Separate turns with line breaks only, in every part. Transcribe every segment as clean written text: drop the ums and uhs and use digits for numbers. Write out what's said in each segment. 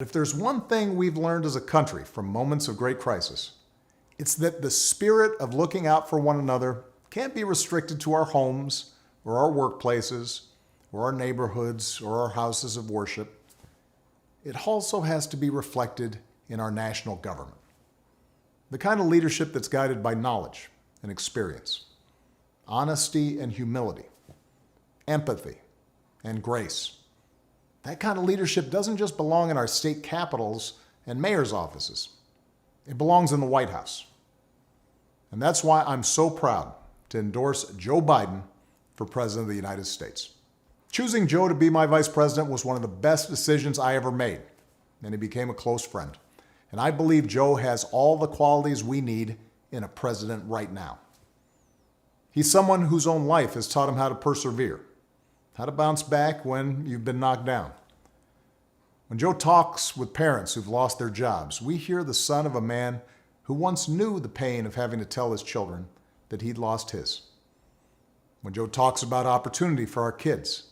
If there's one thing we've learned as a country from moments of great crisis, it's that the spirit of looking out for one another can't be restricted to our homes or our workplaces or our neighborhoods or our houses of worship. It also has to be reflected in our national government. The kind of leadership that's guided by knowledge and experience, honesty and humility, empathy and grace. That kind of leadership doesn't just belong in our state capitals and mayor's offices. It belongs in the White House. And that's why I'm so proud to endorse Joe Biden for President of the United States. Choosing Joe to be my vice president was one of the best decisions I ever made, and he became a close friend. And I believe Joe has all the qualities we need in a president right now. He's someone whose own life has taught him how to persevere, how to bounce back when you've been knocked down. When Joe talks with parents who've lost their jobs, we hear the son of a man who once knew the pain of having to tell his children that he'd lost his. When Joe talks about opportunity for our kids,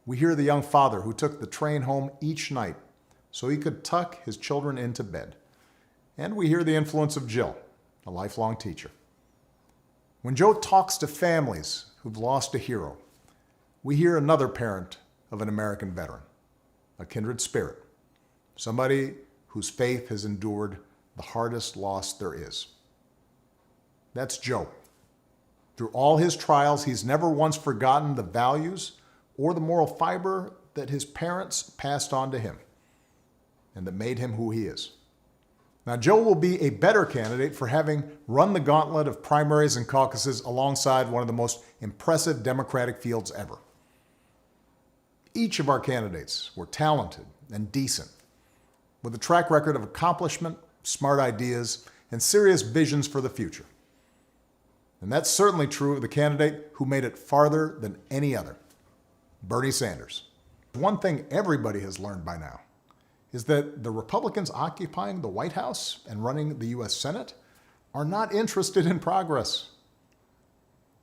we hear the young father who took the train home each night so he could tuck his children into bed. And we hear the influence of Jill, a lifelong teacher. When Joe talks to families who've lost a hero, we hear another parent of an American veteran, a kindred spirit, somebody whose faith has endured the hardest loss there is. That's Joe. Through all his trials, he's never once forgotten the values or the moral fiber that his parents passed on to him and that made him who he is. Now, Joe will be a better candidate for having run the gauntlet of primaries and caucuses alongside one of the most impressive Democratic fields ever. Each of our candidates were talented and decent, with a track record of accomplishment, smart ideas, and serious visions for the future. And that's certainly true of the candidate who made it farther than any other, Bernie Sanders. One thing everybody has learned by now is that the Republicans occupying the White House and running the U.S. Senate are not interested in progress.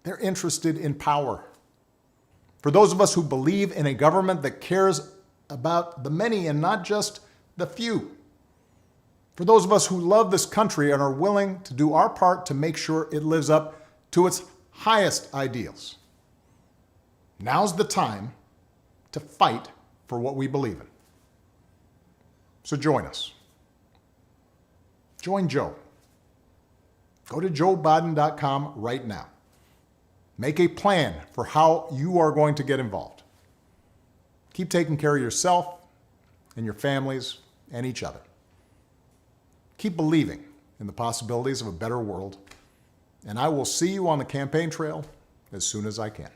They're interested in power. For those of us who believe in a government that cares about the many and not just the few. For those of us who love this country and are willing to do our part to make sure it lives up to its highest ideals. Now's the time to fight for what we believe in. So join us. Join Joe. Go to joebiden.com right now. Make a plan for how you are going to get involved. Keep taking care of yourself and your families and each other. Keep believing in the possibilities of a better world, and I will see you on the campaign trail as soon as I can.